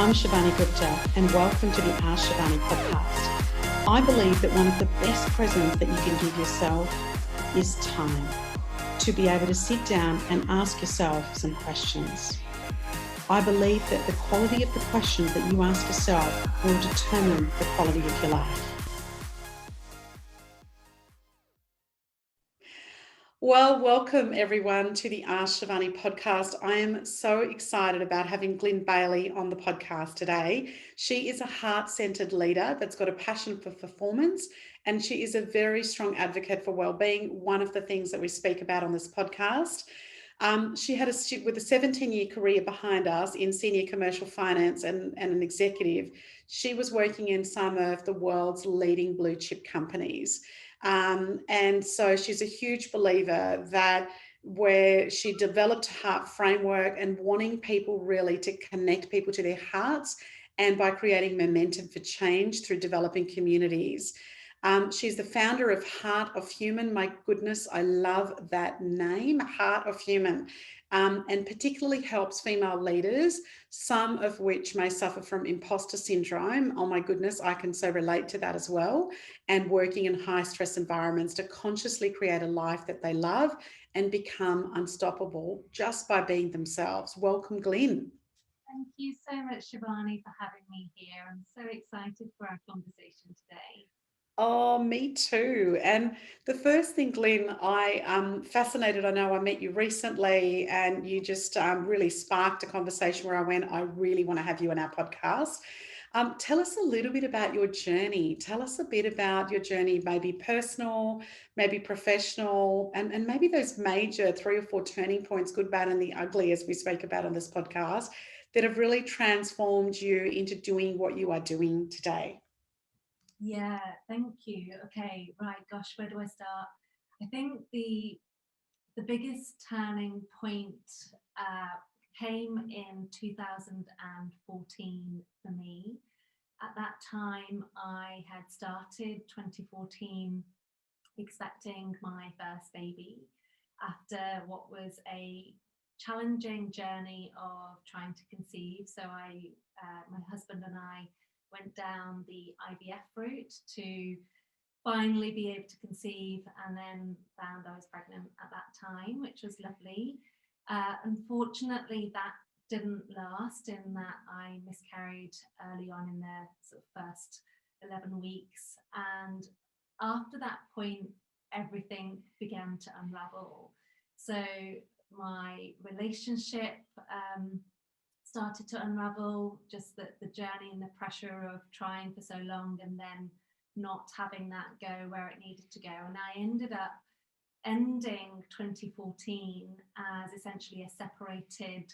I'm Shivani Gupta and welcome to the AskShivani podcast. I believe that one of the best presents that you can give yourself is time to be able to sit down and ask yourself some questions. I believe that the quality of the questions that you ask yourself will determine the quality of your life. Well, welcome everyone to the AskShivani podcast. I am so excited about having Glin Bayley on the podcast today. She is a heart-centered leader that's got a passion for performance, and she is a very strong advocate for wellbeing, one of the things that we speak about on this podcast. She had with a 17-year career behind us in senior commercial finance and an executive. She was working in some of the world's leading blue chip companies. And so she's a huge believer that where she developed a heart framework and wanting people really to connect people to their hearts, and by creating momentum for change through developing communities. She's the founder of Heart of Human. My goodness, I love that name, Heart of Human, and particularly helps female leaders, some of which may suffer from imposter syndrome. Oh my goodness, I can so relate to that as well. And working in high stress environments to consciously create a life that they love and become unstoppable just by being themselves. Welcome, Glin. Thank you so much, Shivani, for having me here. I'm so excited for our conversation today. Oh, me too. And the first thing, Glin, I'm fascinated. I know I met you recently and you just really sparked a conversation where I went, I really want to have you on our podcast. Tell us a little bit about your journey. Tell us a bit about your journey, maybe personal, maybe professional, and maybe those major 3 or 4 turning points, good, bad, and the ugly, as we speak about on this podcast, that have really transformed you into doing what you are doing today. Yeah, thank you. Okay, right, gosh, where do I start? I think the biggest turning point came in 2014 for me. At that time, I had started 2014 expecting my first baby after what was a challenging journey of trying to conceive. So my husband and I went down the IVF route to finally be able to conceive, and then found I was pregnant at that time, which was lovely. Unfortunately, that didn't last, in that I miscarried early on in the sort of first 11 weeks. And after that point, everything began to unravel. So my relationship started to unravel, just the journey and the pressure of trying for so long and then not having that go where it needed to go. And I ended up ending 2014 as essentially a separated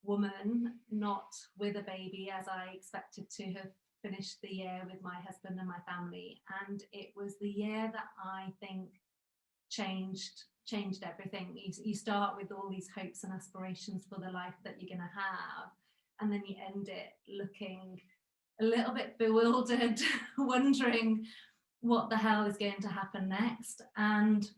woman, not with a baby, as I expected to have finished the year with my husband and my family. And it was the year that I think changed everything. You start with all these hopes and aspirations for the life that you're going to have, and then you end it looking a little bit bewildered, wondering what the hell is going to happen next. And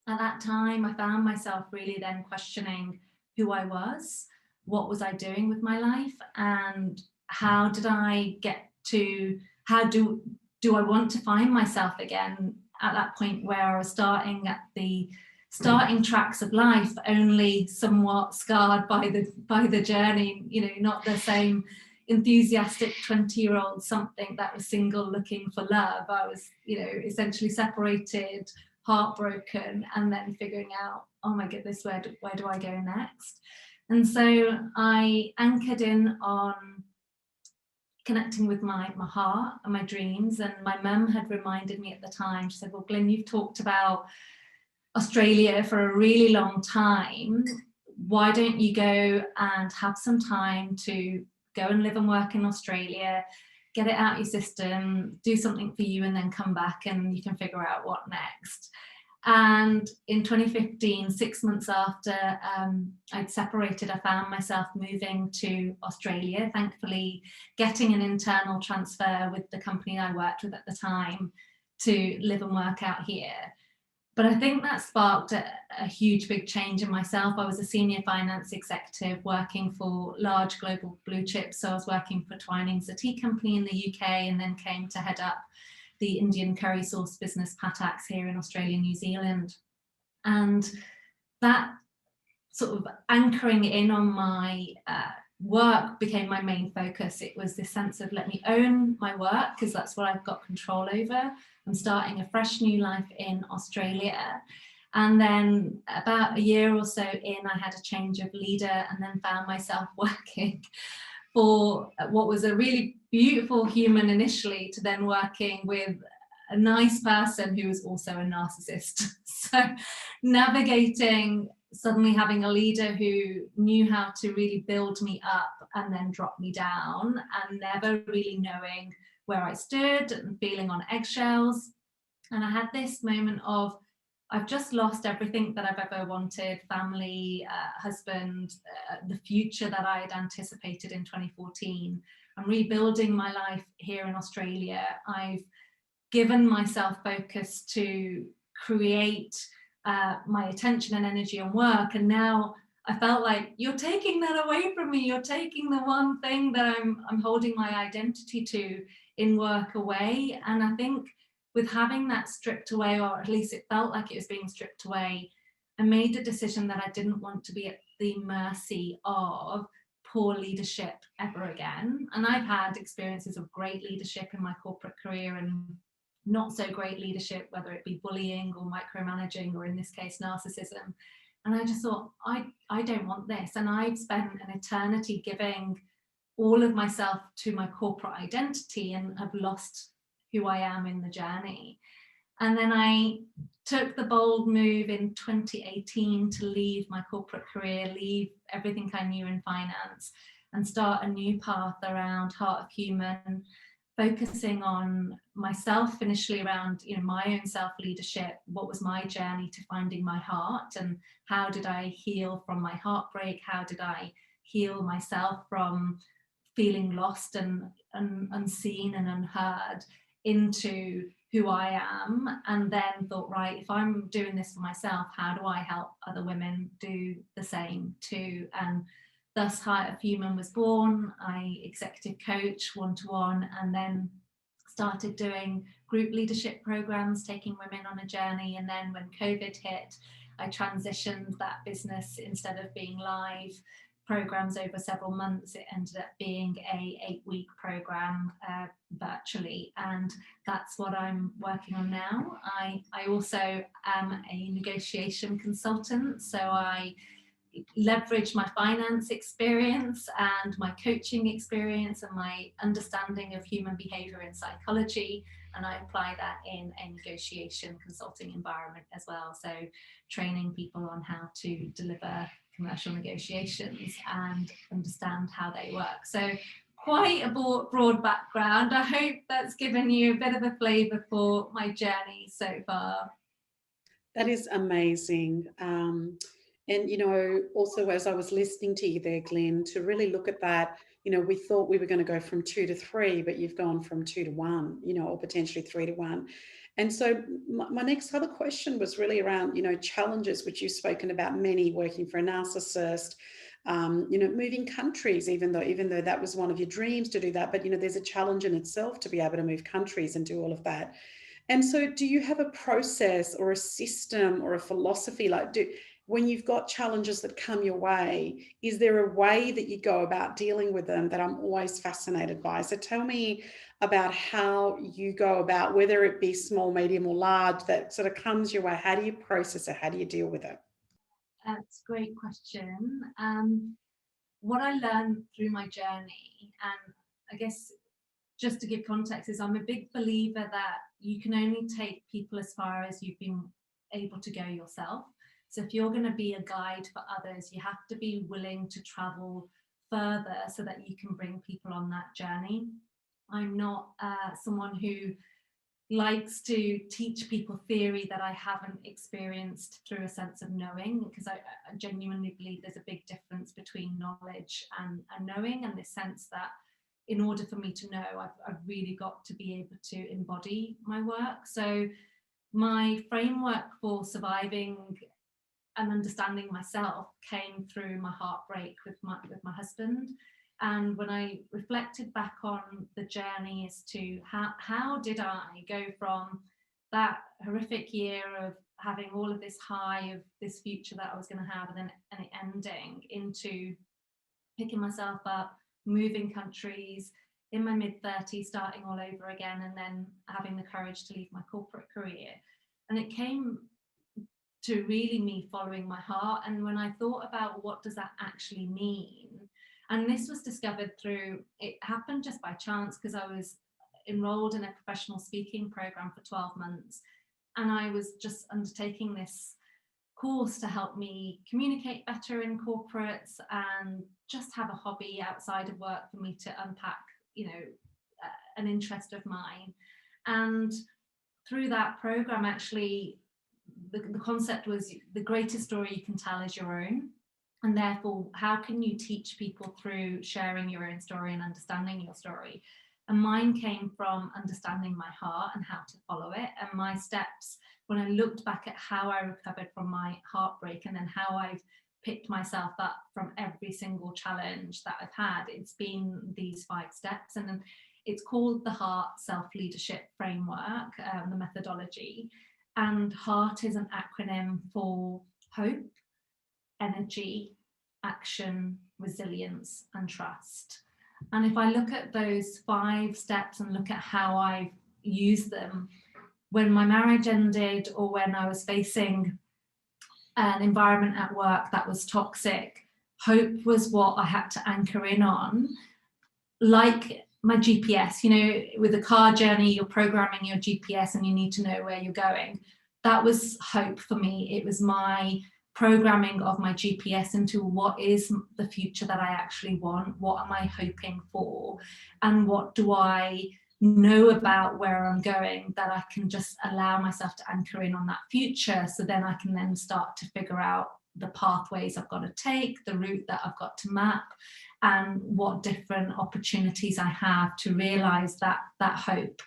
at that time, I found myself really then questioning who I was, what was I doing with my life, and how did I get to, how do I want to find myself again at that point where I was starting at the starting tracks of life, only somewhat scarred by the journey, not the same enthusiastic 20-year-old something that was single looking for love. I was, essentially separated, heartbroken, and then figuring out, oh my goodness, where do I go next? And so I anchored in on connecting with my heart and my dreams. And my mum had reminded me at the time, she said, well, Glin, you've talked about Australia for a really long time. Why don't you go and have some time to go and live and work in Australia, get it out your system, do something for you, and then come back and you can figure out what next. And in 2015, 6 months after I'd separated, I found myself moving to Australia, thankfully getting an internal transfer with the company I worked with at the time to live and work out here. But I think that sparked a huge big change in myself. I was a senior finance executive working for large global blue chips. So I was working for Twinings, a tea company in the UK, and then came to head up the Indian curry sauce business Patak's here in Australia, New Zealand. And that sort of anchoring in on my work became my main focus. It was this sense of, let me own my work because that's what I've got control over. I'm starting a fresh new life in Australia. And then about a year or so in, I had a change of leader and then found myself working for what was a really beautiful human initially, to then working with a nice person who was also a narcissist. So navigating suddenly having a leader who knew how to really build me up and then drop me down, and never really knowing where I stood and feeling on eggshells. And I had this moment of, I've just lost everything that I've ever wanted, family, husband, the future that I had anticipated in 2014. I'm rebuilding my life here in Australia. I've given myself focus to create my attention and energy on work. And now I felt like, you're taking that away from me. You're taking the one thing that I'm holding my identity to in work away. And I think with having that stripped away, or at least it felt like it was being stripped away, I made a decision that I didn't want to be at the mercy of poor leadership ever again. And I've had experiences of great leadership in my corporate career and not so great leadership, whether it be bullying or micromanaging, or in this case, narcissism. And I just thought, I don't want this. And I've spent an eternity giving all of myself to my corporate identity and have lost who I am in the journey. And then I took the bold move in 2018 to leave my corporate career, leave everything I knew in finance, and start a new path around Heart of Human, focusing on myself initially around, my own self-leadership. What was my journey to finding my heart, and how did I heal from my heartbreak? How did I heal myself from feeling lost and unseen and unheard into who I am? And then thought, right, if I'm doing this for myself, how do I help other women do the same too? And thus Heart of Human was born. I executive coach one-to-one, and then started doing group leadership programs, taking women on a journey. And then when COVID hit, I transitioned that business. Instead of being live programs over several months, it ended up being a 8-week program virtually, and that's what I'm working on now. I also am a negotiation consultant, so I leverage my finance experience and my coaching experience and my understanding of human behavior and psychology, and I apply that in a negotiation consulting environment as well. So training people on how to deliver commercial negotiations and understand how they work. So quite a broad background. I hope that's given you a bit of a flavour for my journey so far. That is amazing. And, also as I was listening to you there, Glyn, to really look at that, we thought we were going to go from 2 to 3, but you've gone from 2 to 1, or potentially 3 to 1. And so my next other question was really around, challenges, which you've spoken about many, working for a narcissist, moving countries, even though that was one of your dreams to do that. But, there's a challenge in itself to be able to move countries and do all of that. And so do you have a process or a system or a philosophy, when you've got challenges that come your way, is there a way that you go about dealing with them that I'm always fascinated by? So tell me about how you go about, whether it be small, medium or large, that sort of comes your way. How do you process it? How do you deal with it? That's a great question. What I learned through my journey, and I guess just to give context, is I'm a big believer that you can only take people as far as you've been able to go yourself. So if you're going to be a guide for others, you have to be willing to travel further so that you can bring people on that journey. I'm not someone who likes to teach people theory that I haven't experienced through a sense of knowing, because I genuinely believe there's a big difference between knowledge and knowing, and this sense that in order for me to know, I've really got to be able to embody my work. So my framework for surviving and understanding myself came through my heartbreak with my husband. And when I reflected back on the journey as to how did I go from that horrific year of having all of this high of this future that I was going to have, and it ending, into picking myself up, moving countries, in my mid-30s, starting all over again, and then having the courage to leave my corporate career. And it came to really me following my heart. And when I thought about what does that actually mean, and this was discovered through, it happened just by chance, because I was enrolled in a professional speaking program for 12 months, and I was just undertaking this course to help me communicate better in corporates and just have a hobby outside of work for me to unpack, an interest of mine. And through that program, actually, the concept was the greatest story you can tell is your own. And therefore, how can you teach people through sharing your own story and understanding your story? And mine came from understanding my heart and how to follow it. And my steps, when I looked back at how I recovered from my heartbreak, and then how I've picked myself up from every single challenge that I've had, it's been these 5 steps. And then it's called the H.E.A.R.T self-leadership framework, the methodology. And H.E.A.R.T is an acronym for hope, energy, action, resilience, and trust. And if I look at those 5 steps and look at how I've used them, when my marriage ended, or when I was facing an environment at work that was toxic, hope was what I had to anchor in on. Like my GPS, with a car journey, you're programming your GPS and you need to know where you're going. That was hope for me. It was my programming of my GPS into what is the future that I actually want, what am I hoping for, and what do I know about where I'm going, that I can just allow myself to anchor in on that future, so then I can then start to figure out the pathways I've got to take, the route that I've got to map, and what different opportunities I have to realize that hope.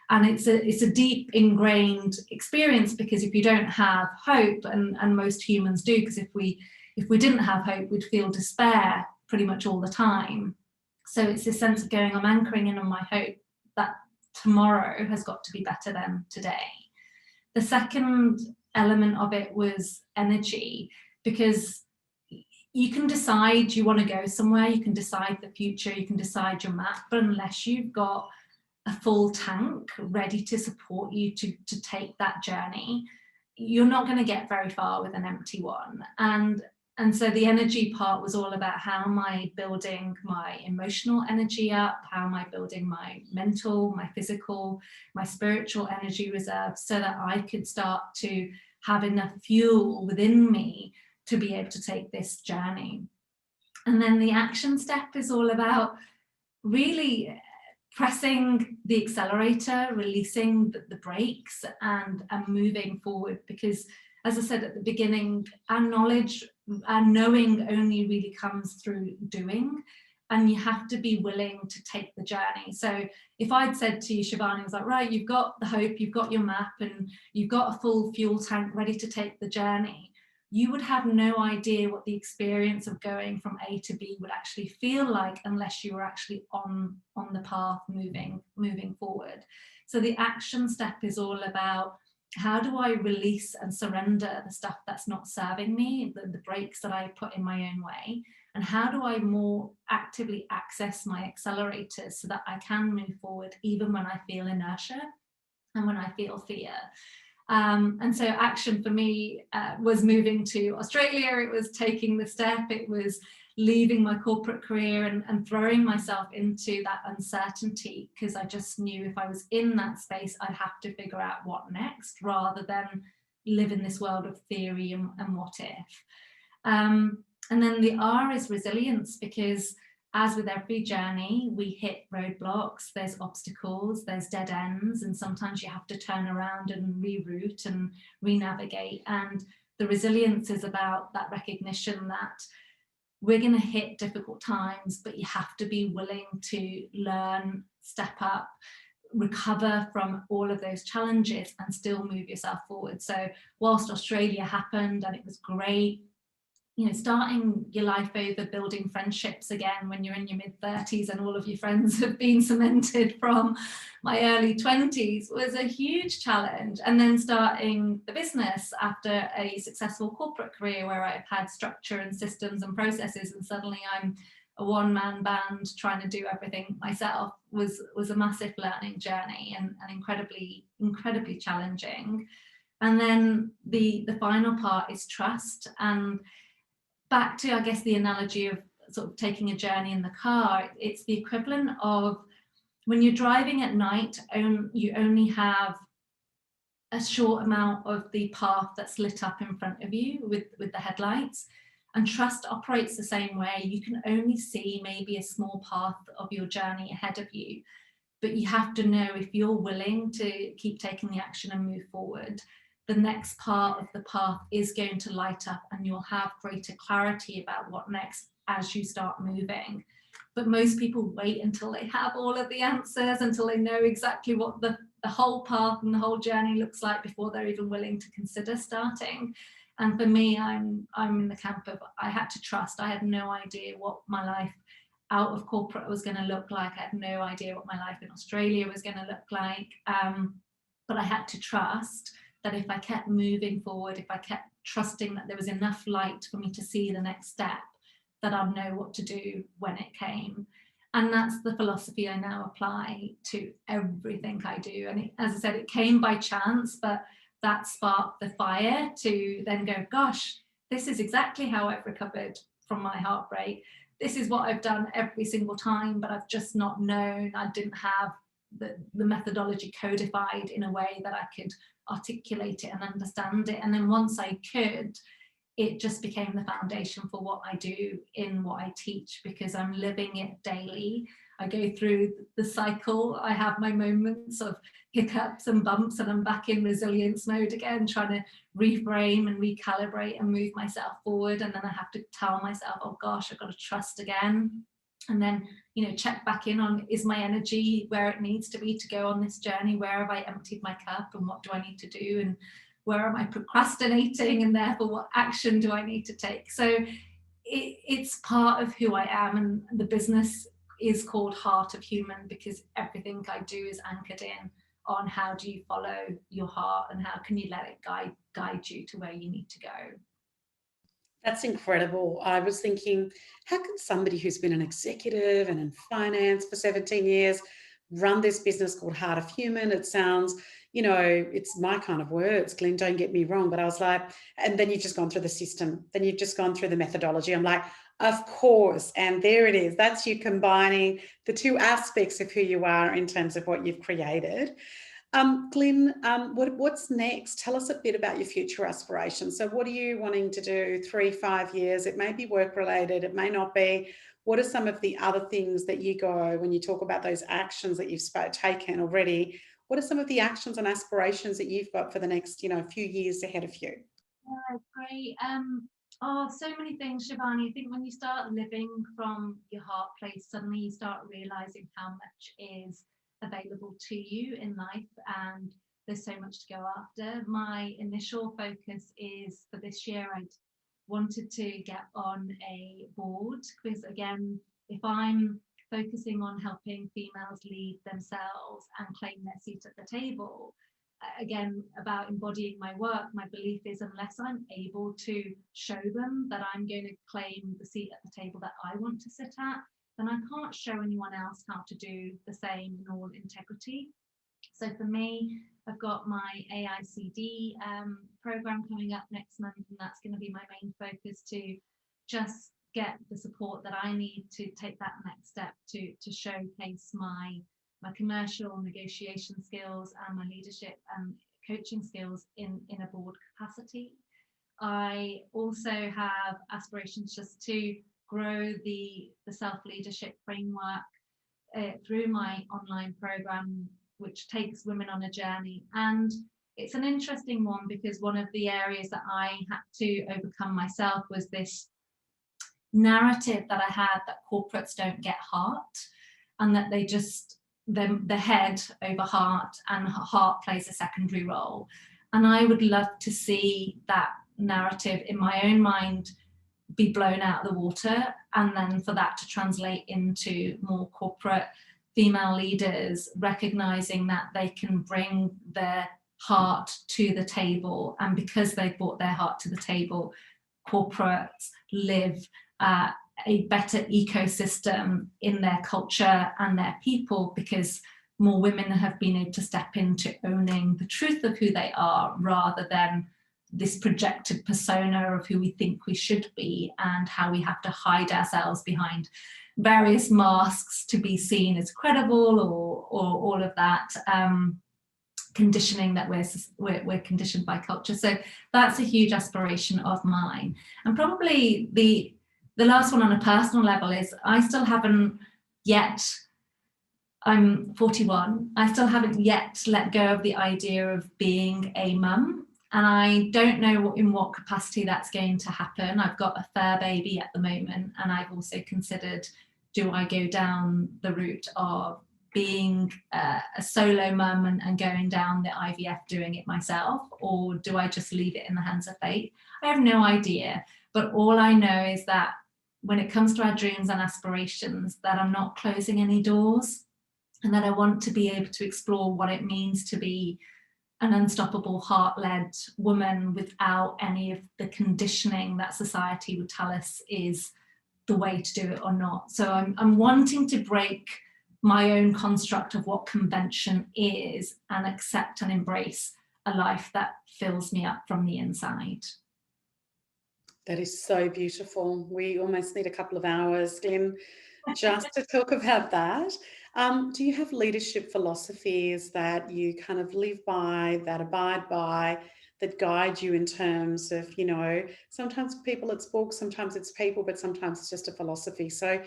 And it's a deep ingrained experience, because if you don't have hope, and most humans do, because if we didn't have hope, we'd feel despair pretty much all the time. So it's this sense of going, I'm anchoring in on my hope that tomorrow has got to be better than today. The second element of it was energy, because you can decide you want to go somewhere, you can decide the future, you can decide your map, but unless you've got a full tank ready to support you to take that journey, you're not going to get very far with an empty one. And so the energy part was all about, how am I building my emotional energy up? How am I building my mental, my physical, my spiritual energy reserve, so that I could start to have enough fuel within me to be able to take this journey. And then the action step is all about really pressing the accelerator, releasing the brakes, and moving forward. Because, as I said at the beginning, our knowledge, our knowing only really comes through doing, and you have to be willing to take the journey. So if I'd said to you, Shivani, I was like, right, you've got the hope, you've got your map, and you've got a full fuel tank ready to take the journey, you would have no idea what the experience of going from A to B would actually feel like, unless you were actually on the path moving forward. So the action step is all about, how do I release and surrender the stuff that's not serving me, the brakes that I put in my own way, and how do I more actively access my accelerators so that I can move forward even when I feel inertia and when I feel fear. And so action for me was moving to Australia, it was taking the step, it was leaving my corporate career and throwing myself into that uncertainty, because I just knew if I was in that space, I'd have to figure out what next, rather than live in this world of theory and what if. And then the R is resilience, because as with every journey, we hit roadblocks, there's obstacles, there's dead ends, and sometimes you have to turn around and reroute and re-navigate. And the resilience is about that recognition that we're going to hit difficult times, but you have to be willing to learn, step up, recover from all of those challenges and still move yourself forward. So whilst Australia happened and it was great, you know, starting your life over, building friendships again when you're in your mid-30s and all of your friends have been cemented from my early 20s was a huge challenge. And then starting the business after a successful corporate career where I've had structure and systems and processes, and suddenly I'm a one-man band trying to do everything myself was a massive learning journey and incredibly challenging. And then the final part is trust. And back to, I guess, the analogy of sort of taking a journey in the car, it's the equivalent of when you're driving at night, you only have a short amount of the path that's lit up in front of you with the headlights. And trust operates the same way. You can only see maybe a small path of your journey ahead of you, but you have to know if you're willing to keep taking the action and move forward, the next part of the path is going to light up and you'll have greater clarity about what next as you start moving. But most people wait until they have all of the answers, until they know exactly what the whole path and the whole journey looks like before they're even willing to consider starting. And for me, I'm in the camp of I had to trust. I had no idea what my life out of corporate was going to look like. I had no idea what my life in Australia was going to look like. But I had to trust that if I kept moving forward, if I kept trusting that there was enough light for me to see the next step, that I'd know what to do when it came. And that's the philosophy I now apply to everything I do. And as I said, it came by chance, but that sparked the fire to then go, gosh, this is exactly how I've recovered from my heartbreak. This is what I've done every single time, but I've just not known. I didn't have the methodology codified in a way that I could articulate it and understand it. And then once I could, it just became the foundation for what I do in what I teach, because I'm living it daily. I go through the cycle. I have my moments of hiccups and bumps, and I'm back in resilience mode again, trying to reframe and recalibrate and move myself forward. And then I have to tell myself, oh gosh, I've got to trust again. And then, you know, check back in on, is my energy where it needs to be to go on this journey? Where have I emptied my cup, and what do I need to do? And where am I procrastinating, and therefore what action do I need to take? So it's part of who I am, and the business is called Heart of Human because everything I do is anchored in on how do you follow your heart and how can you let it guide you to where you need to go. That's incredible. I was thinking, how can somebody who's been an executive and in finance for 17 years run this business called Heart of Human? It sounds, you know, it's my kind of words, Glin, don't get me wrong, but I was like, and then you've just gone through the system, then you've just gone through the methodology. I'm like, of course. And there it is. That's you combining the two aspects of who you are in terms of what you've created. Glin, what's next? Tell us a bit about your future aspirations. So what are you wanting to do 3-5 years? It may be work related, it may not be. What are some of the other things that you go when you talk about those actions that you've taken already? What are some of the actions and aspirations that you've got for the next, you know, few years ahead of you? Yeah, great. So many things, Shivani. I think when you start living from your heart place, suddenly you start realizing how much is available to you in life, and there's so much to go after. My initial focus is for this year, I wanted to get on a board, because again, if I'm focusing on helping females lead themselves and claim their seat at the table, again, about embodying my work, my belief is unless I'm able to show them that I'm going to claim the seat at the table that I want to sit at, then I can't show anyone else how to do the same in all integrity. So for me, I've got my AICD program coming up next month, and that's going to be my main focus to just get the support that I need to take that next step to showcase my commercial negotiation skills and my leadership and coaching skills in a board capacity. I also have aspirations just to grow the self-leadership framework through my online program, which takes women on a journey. And it's an interesting one because one of the areas that I had to overcome myself was this narrative that I had that corporates don't get heart, and that they just the head over heart, and heart plays a secondary role. And I would love to see that narrative in my own mind be blown out of the water, and then for that to translate into more corporate female leaders recognizing that they can bring their heart to the table, and because they've brought their heart to the table, corporates live a better ecosystem in their culture and their people, because more women have been able to step into owning the truth of who they are, rather than this projected persona of who we think we should be and how we have to hide ourselves behind various masks to be seen as credible, or all of that conditioning that we're conditioned by culture. So that's a huge aspiration of mine. And probably the last one on a personal level is I still haven't yet, I'm 41, I still haven't yet let go of the idea of being a mum. And I don't know in what capacity that's going to happen. I've got a fur baby at the moment, and I've also considered, do I go down the route of being a solo mum and going down the IVF, doing it myself, or do I just leave it in the hands of fate? I have no idea. But all I know is that when it comes to our dreams and aspirations, that I'm not closing any doors, and that I want to be able to explore what it means to be an unstoppable heart-led woman without any of the conditioning that society would tell us is the way to do it or not. So I'm wanting to break my own construct of what convention is and accept and embrace a life that fills me up from the inside. That is so beautiful. We almost need a couple of hours, Glin, just to talk about that. Do you have leadership philosophies that you kind of live by, that abide by, that guide you in terms of, sometimes people it's books, sometimes it's people, but sometimes it's just a philosophy. So,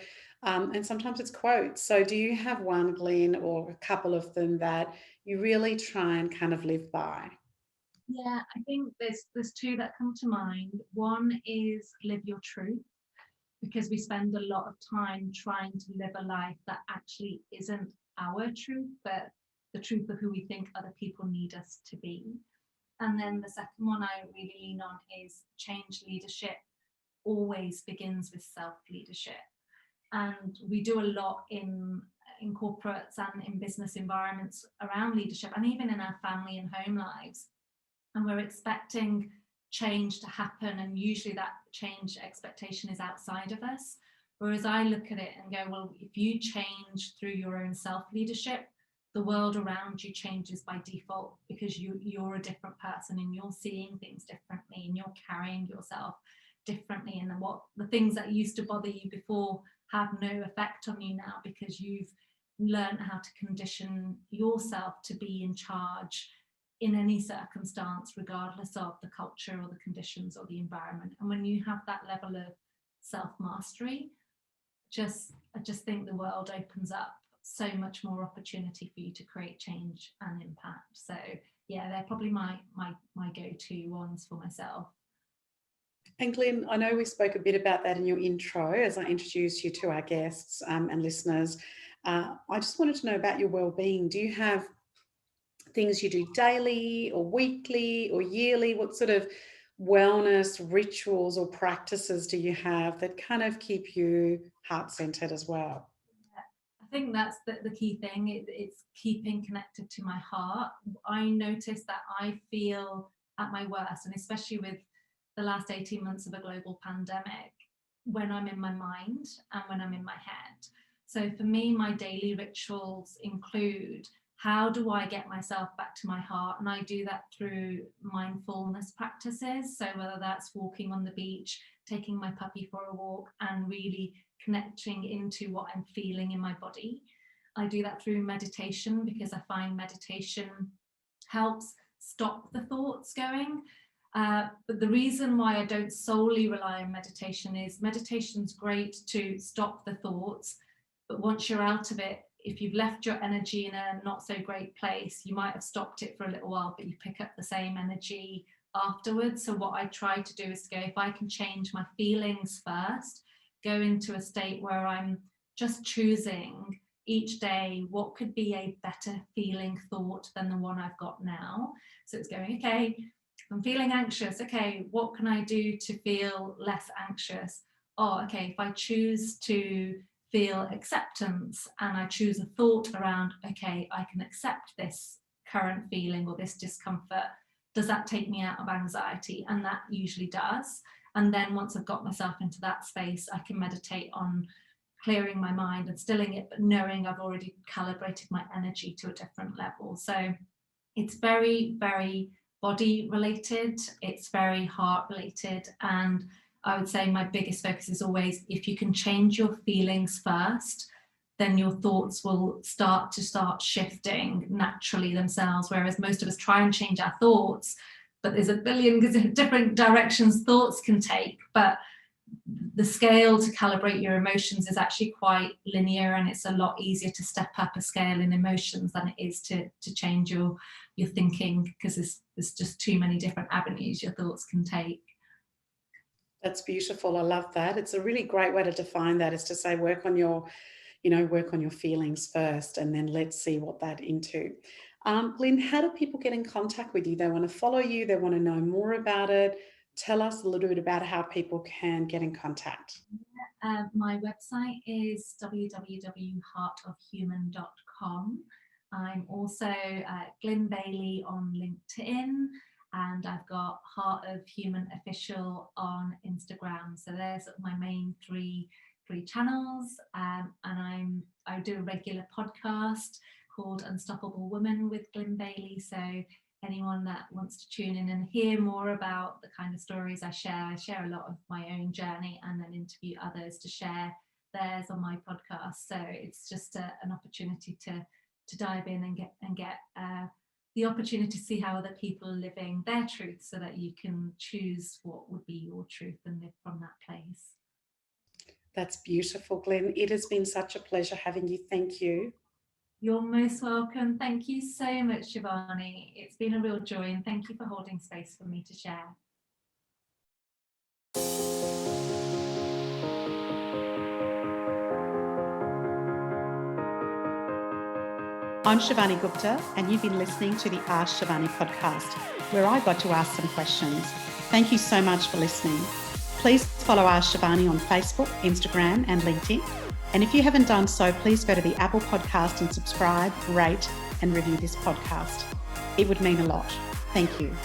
and sometimes it's quotes. So do you have one, Glin, or a couple of them that you really try and kind of live by? Yeah, I think there's two that come to mind. One is live your truth, because we spend a lot of time trying to live a life that actually isn't our truth, but the truth of who we think other people need us to be. And then the second one I really lean on is change leadership always begins with self-leadership. And we do a lot in corporates and in business environments around leadership, and even in our family and home lives. And we're expecting change to happen, and usually that change expectation is outside of us. Whereas I look at it and go, well, if you change through your own self-leadership, the world around you changes by default, because you're a different person and you're seeing things differently and you're carrying yourself differently, and what the things that used to bother you before have no effect on you now, because you've learned how to condition yourself to be in charge in any circumstance, regardless of the culture or the conditions or the environment. And when you have that level of self-mastery, I just think the world opens up so much more opportunity for you to create change and impact. So yeah, they're probably my go-to ones for myself. And Glin, I know we spoke a bit about that in your intro as I introduced you to our guests and listeners. I just wanted to know about your well-being. Do you have things you do daily or weekly or yearly? What sort of wellness rituals or practices do you have that kind of keep you heart-centered as well? I think that's the key thing. It's keeping connected to my heart. I notice that I feel at my worst, and especially with the last 18 months of a global pandemic, when I'm in my mind and when I'm in my head. So for me, my daily rituals include, how do I get myself back to my heart? And I do that through mindfulness practices. So whether that's walking on the beach, taking my puppy for a walk, and really connecting into what I'm feeling in my body. I do that through meditation, because I find meditation helps stop the thoughts going. But the reason why I don't solely rely on meditation is meditation's great to stop the thoughts, but once you're out of it, if you've left your energy in a not so great place, you might have stopped it for a little while, but you pick up the same energy afterwards. So what I try to do is to go, if I can change my feelings first, go into a state where I'm just choosing each day, what could be a better feeling thought than the one I've got now? So it's going, okay, I'm feeling anxious. Okay, what can I do to feel less anxious? Oh, okay, if I choose to feel acceptance and I choose a thought around, okay, I can accept this current feeling or this discomfort, does that take me out of anxiety? And that usually does. And then once I've got myself into that space, I can meditate on clearing my mind and stilling it, but knowing I've already calibrated my energy to a different level. So it's very, very body related, it's very heart related. And I would say my biggest focus is always, if you can change your feelings first, then your thoughts will start shifting naturally themselves. Whereas most of us try and change our thoughts, but there's a billion different directions thoughts can take. But the scale to calibrate your emotions is actually quite linear, and it's a lot easier to step up a scale in emotions than it is to change your thinking, because there's just too many different avenues your thoughts can take. That's beautiful. I love that. It's a really great way to define that, is to say work on your feelings first, and then let's see what that into. Glyn, how do people get in contact with you? They want to follow you, they want to know more about it. Tell us a little bit about how people can get in contact. My website is www.heartofhuman.com. I'm also Glin Bayley on LinkedIn, and I've got Heart of Human Official on Instagram. So there's my main three channels, and I do a regular podcast called Unstoppable Woman with Glin Bayley. So anyone that wants to tune in and hear more about the kind of stories I share a lot of my own journey, and then interview others to share theirs on my podcast. So it's just an opportunity to dive in and get the opportunity to see how other people are living their truth, so that you can choose what would be your truth and live from that place. That's beautiful, Glyn. It has been such a pleasure having you. Thank you. You're most welcome. Thank you so much, Shivani. It's been a real joy, and thank you for holding space for me to share. I'm Shivani Gupta, and you've been listening to the AskShivani podcast, where I got to ask some questions. Thank you so much for listening. Please follow AskShivani on Facebook, Instagram, and LinkedIn. And if you haven't done so, please go to the Apple Podcast and subscribe, rate, and review this podcast. It would mean a lot. Thank you.